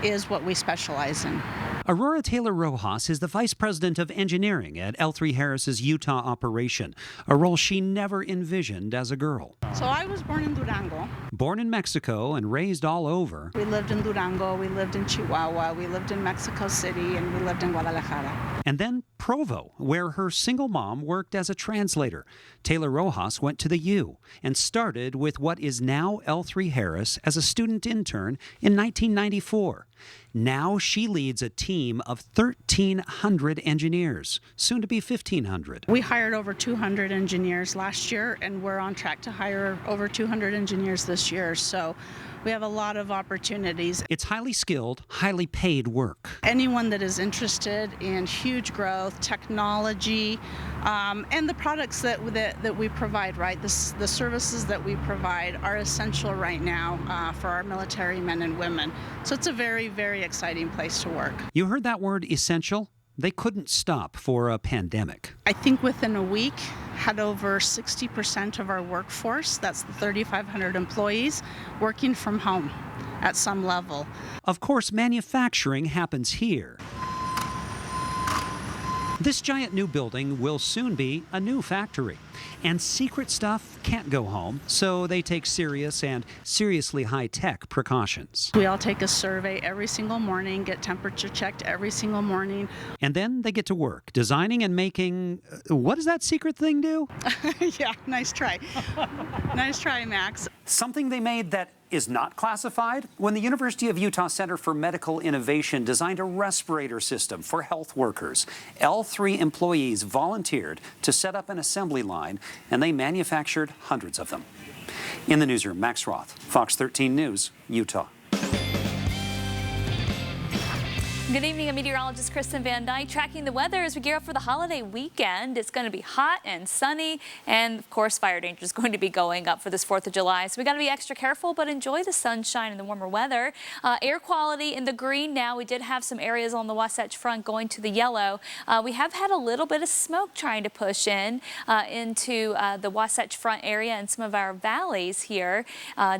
is what we specialize in. Aurora Taylor Rojas is the Vice President of Engineering at L3 Harris's Utah operation, a role she never envisioned as a girl. So I was born in Durango. Born in Mexico and raised all over. We lived in Durango, we lived in Chihuahua, we lived in Mexico City, and we lived in Guadalajara. And then Provo, where her single mom worked as a translator. Taylor Rojas went to the U and started with what is now L3 Harris as a student intern in 1994. Now she leads a team of 1,300 engineers, soon to be 1,500. We hired over 200 engineers last year, and we're on track to hire over 200 engineers this year. So we have a lot of opportunities. It's highly skilled, highly paid work. Anyone that is interested in huge growth, technology, and the products that we provide, right? The services that we provide are essential right now for our military men and women. So it's a very, very exciting place to work. You heard that word, essential? They couldn't stop for a pandemic. I think within a week, had over 60% of our workforce, that's the 3,500 employees, working from home at some level. Of course, manufacturing happens here. This giant new building will soon be a new factory. And secret stuff can't go home, so they take serious and seriously high-tech precautions. We all take a survey every single morning, get temperature checked every single morning. And then they get to work, designing and making, what does that secret thing do? Yeah, nice try. Nice try, Max. Something they made that is not classified when the University of Utah Center for Medical Innovation designed a respirator system for health workers. L3 employees volunteered to set up an assembly line, and they manufactured hundreds of them. In the newsroom, Max Roth, Fox 13 News, Utah. Good evening, I'm meteorologist Kristen Van Dyke tracking the weather as we gear up for the holiday weekend. It's going to be hot and sunny, and of course fire danger is going to be going up for this 4th of July. So we got to be extra careful, but enjoy the sunshine and the warmer weather. Air quality in the green now. We did have some areas on the Wasatch Front going to the yellow. We have had a little bit of smoke trying to push in into the Wasatch Front area and some of our valleys here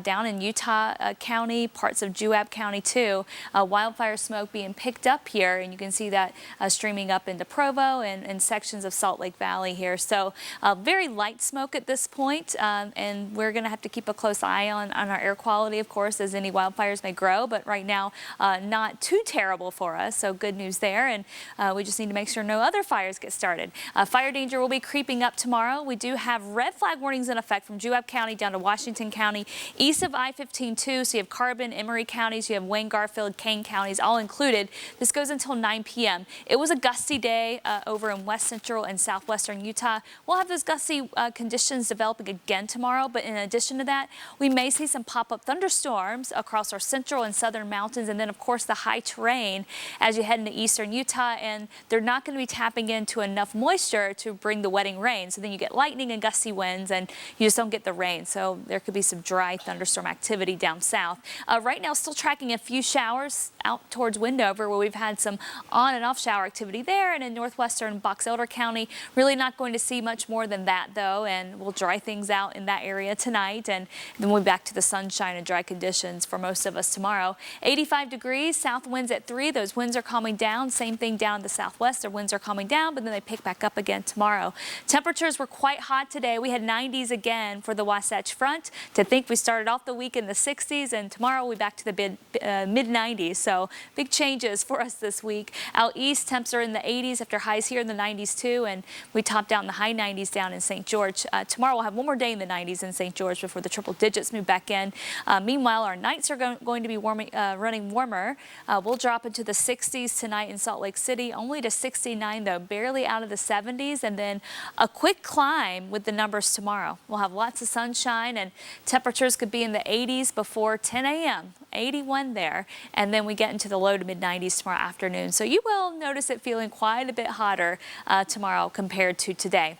down in Utah County, parts of Juab County too. Wildfire smoke being picked up here, and you can see that streaming up into Provo and sections of Salt Lake Valley here. So very light smoke at this point, and we're going to have to keep a close eye on our air quality, of course, as any wildfires may grow, but right now not too terrible for us, so good news there, and we just need to make sure no other fires get started. Fire danger will be creeping up tomorrow. We do have red flag warnings in effect from Juab County down to Washington County, east of I-15 too, so you have Carbon, Emery counties, you have Wayne, Garfield, Kane counties, all included. This goes until 9 p.m. It was a gusty day over in west central and southwestern Utah. We'll have those gusty conditions developing again tomorrow, but in addition to that, we may see some pop-up thunderstorms across our central and southern mountains, and then of course the high terrain as you head into eastern Utah, and they're not going to be tapping into enough moisture to bring the wetting rain. So then you get lightning and gusty winds, and you just don't get the rain. So there could be some dry thunderstorm activity down south. Right now, still tracking a few showers out towards Wendover, where we've had some on and off shower activity there, and in northwestern Box Elder County. Really not going to see much more than that though, and we'll dry things out in that area tonight, and then we'll be back to the sunshine and dry conditions for most of us tomorrow. 85 degrees, south winds at 3. Those winds are calming down. Same thing down in the southwest. Their winds are calming down, but then they pick back up again tomorrow. Temperatures were quite hot today. We had 90s again for the Wasatch Front. To think we started off the week in the 60s, and tomorrow we'll be back to the mid 90s. So big changes for us this week. Out east, temps are in the 80s after highs here in the 90s too, and we topped out in the high 90s down in St. George. Tomorrow we'll have one more day in the 90s in St. George before the triple digits move back in. Meanwhile, our nights are going to be running warmer. We'll drop into the 60s tonight in Salt Lake City, only to 69 though, barely out of the 70s, and then a quick climb with the numbers tomorrow. We'll have lots of sunshine, and temperatures could be in the 80s before 10 a.m. 81 there, and then we get into the low to mid 90s tomorrow afternoon. So you will notice it feeling quite a bit hotter tomorrow compared to today.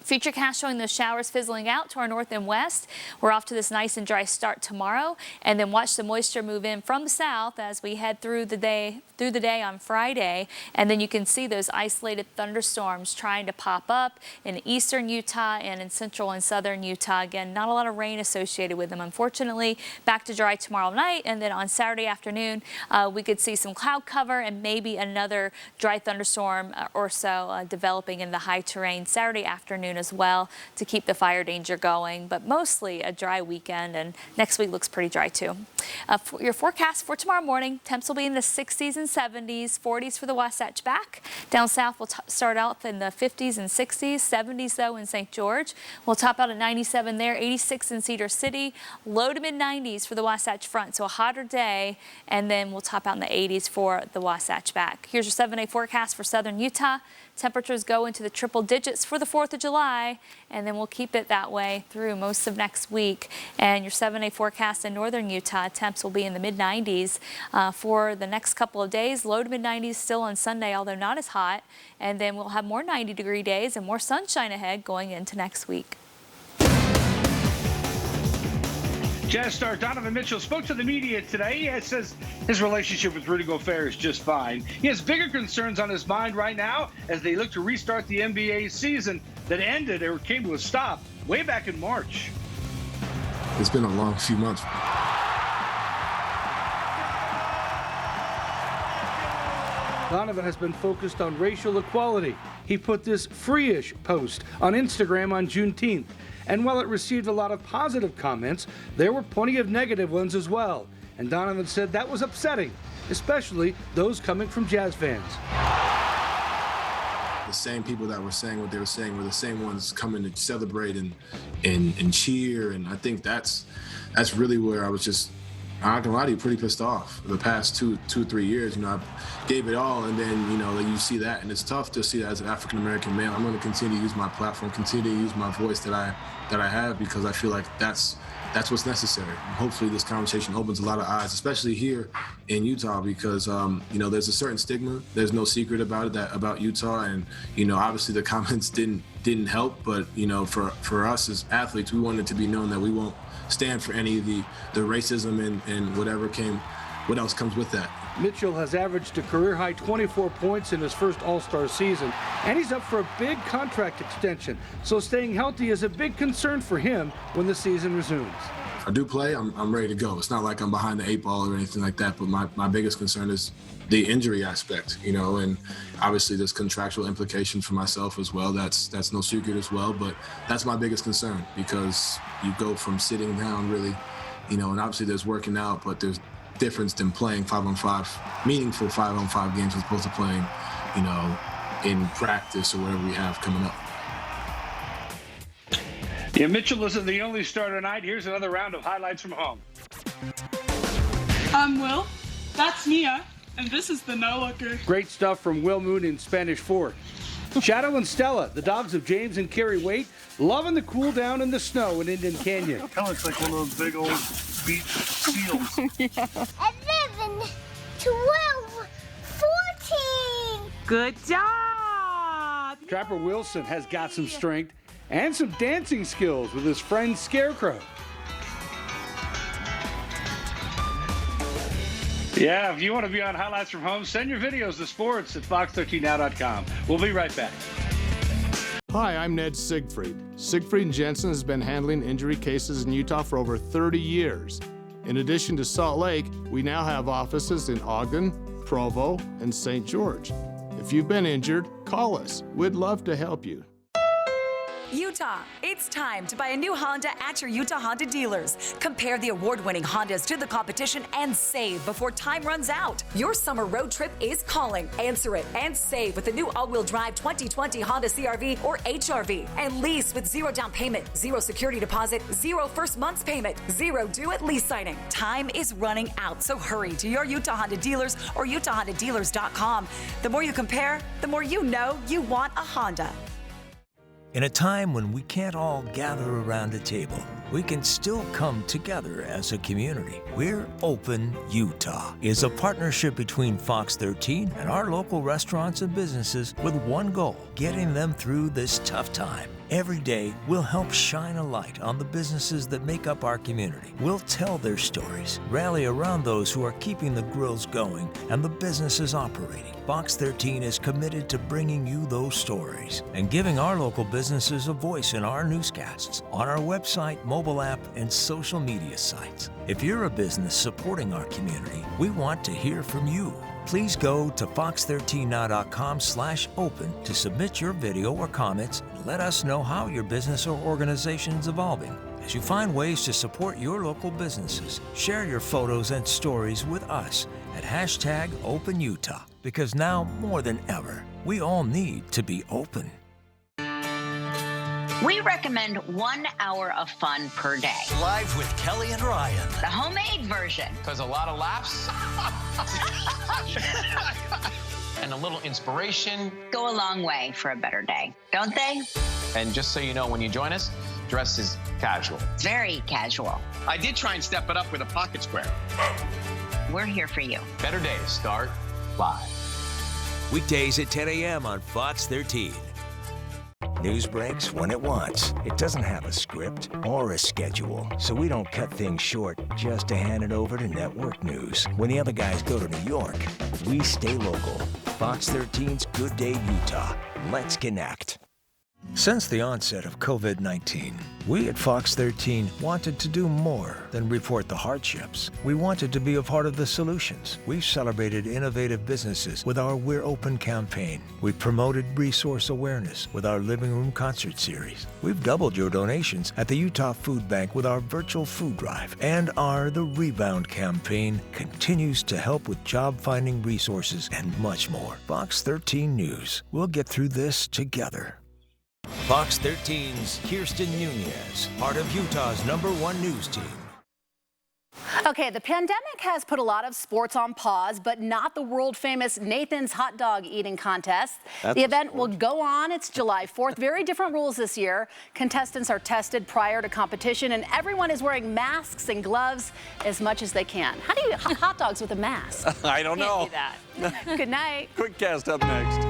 Futurecast showing those showers fizzling out to our north and west. We're off to this nice and dry start tomorrow, and then watch the moisture move in from the south as we head through the day on Friday. And then you can see those isolated thunderstorms trying to pop up in eastern Utah and in central and southern Utah. Again, not a lot of rain associated with them, unfortunately. Back to dry tomorrow night, and then on Saturday afternoon, we could see some cloud cover and maybe another dry thunderstorm or so developing in the high terrain Saturday afternoon as well to keep the fire danger going, but mostly a dry weekend, and next week looks pretty dry too. For your forecast for tomorrow morning, temps will be in the 60s and 70s, 40s for the Wasatch back. Down south, we'll start out in the 50s and 60s, 70s though in St. George. We'll top out at 97 there, 86 in Cedar City, low to mid 90s for the Wasatch Front, so a hotter day, and then we'll top out in the 80s for the Wasatch back. Here's your 7-day forecast for southern Utah. Temperatures go into the triple digits for the 4th of July, and then we'll keep it that way through most of next week. And your 7-day forecast in northern Utah, temps will be in the mid 90s for the next couple of days. Low to mid 90s still on Sunday, although not as hot. And then we'll have more 90-degree days and more sunshine ahead going into next week. Jazz star Donovan Mitchell spoke to the media today. He says his relationship with Rudy Gobert is just fine. He has bigger concerns on his mind right now as they look to restart the NBA season that ended or came to a stop way back in March. It's been a long few months. Donovan has been focused on racial equality. He put this free-ish post on Instagram on Juneteenth. And while it received a lot of positive comments, there were plenty of negative ones as well. And Donovan said that was upsetting, especially those coming from Jazz fans. The same people that were saying what they were saying were the same ones coming to celebrate and cheer. And I think that's really where I was just, I'm not gonna lie to you, pretty pissed off. The past two, 3 years, I gave it all, and then, you see that, and it's tough to see that as an African-American male. I'm gonna continue to use my platform, continue to use my voice that I have, because I feel like that's what's necessary. Hopefully this conversation opens a lot of eyes, especially here in Utah, because, there's a certain stigma. There's no secret about it, about Utah, and, obviously the comments didn't help, but, for us as athletes, we wanted to be known that we won't stand for any of the racism and what else comes with that. Mitchell has averaged a career-high 24 points in his first All-Star season, and he's up for a big contract extension, so staying healthy is a big concern for him when the season resumes. If I do play, I'm ready to go. It's not like I'm behind the 8 ball or anything like that, but my biggest concern is the injury aspect, and obviously there's contractual implications for myself as well. That's no secret as well, but that's my biggest concern, because you go from sitting down really, and obviously there's working out, but there's difference than playing 5-on-5, meaningful 5-on-5 games as opposed to playing, in practice or whatever we have coming up. Yeah, Mitchell isn't the only star tonight. Here's another round of highlights from home. I'm Will. That's Mia. And this is the no-looker. Great stuff from Will Moon in Spanish Fort. Shadow and Stella, the dogs of James and Carrie Waite, loving the cool down in the snow in Indian Canyon. Kind of looks like one of those big old beach seals. 11, 12, 14. Good job! Trapper Wilson has got some strength and some dancing skills with his friend Scarecrow. Yeah, if you want to be on Highlights from Home, send your videos to sports at fox13now.com. We'll be right back. Hi, I'm Ned Siegfried. Siegfried & Jensen has been handling injury cases in Utah for over 30 years. In addition to Salt Lake, we now have offices in Ogden, Provo, and St. George. If you've been injured, call us. We'd love to help you. Utah, it's time to buy a new Honda at your Utah Honda dealers. Compare the award-winning Hondas to the competition and save before time runs out. Your summer road trip is calling. Answer it and save with the new all-wheel drive 2020 Honda CR-V or HR-V. And lease with 0 down payment, 0 security deposit, 0 first month's payment, 0 due at lease signing. Time is running out, so hurry to your Utah Honda dealers or UtahHondaDealers.com. The more you compare, the more you know you want a Honda. In a time when we can't all gather around a table, we can still come together as a community. We're Open Utah is a partnership between Fox 13 and our local restaurants and businesses with one goal, getting them through this tough time. Every day, we'll help shine a light on the businesses that make up our community. We'll tell their stories, rally around those who are keeping the grills going and the businesses operating. Fox 13 is committed to bringing you those stories and giving our local businesses a voice in our newscasts, on our website, mobile app, and social media sites. If you're a business supporting our community, we want to hear from you. Please go to fox13now.com/open to submit your video or comments and let us know how your business or organization is evolving. As you find ways to support your local businesses, share your photos and stories with us at #OpenUtah, because now more than ever, we all need to be open. We recommend 1 hour of fun per day. Live with Kelly and Ryan. The homemade version. Because a lot of laughs and a little inspiration Go a long way for a better day, don't they? And just so you know, when you join us, dress is casual. Very casual. I did try and step it up with a pocket square. We're here for you. Better days start live. Weekdays at 10 a.m. on Fox 13. News breaks when it wants. It doesn't have a script or a schedule, so we don't cut things short just to hand it over to network news. When the other guys go to New York, we stay local. Fox 13's Good Day Utah. Let's connect. Since the onset of COVID-19, we at Fox 13 wanted to do more than report the hardships. We wanted to be a part of the solutions. We've celebrated innovative businesses with our We're Open campaign. We've promoted resource awareness with our Living Room Concert Series. We've doubled your donations at the Utah Food Bank with our virtual food drive. And our The Rebound campaign continues to help with job-finding resources and much more. Fox 13 News. We'll get through this together. Fox 13's Kirsten Nunez, part of Utah's #1 news team. Okay, the pandemic has put a lot of sports on pause, but not the world-famous Nathan's Hot Dog Eating Contest. The event will go on. It's July 4th. Very different rules this year. Contestants are tested prior to competition, and everyone is wearing masks and gloves as much as they can. How do you eat hot dogs with a mask? I don't know. Can't do that. Good night. Quick cast up next.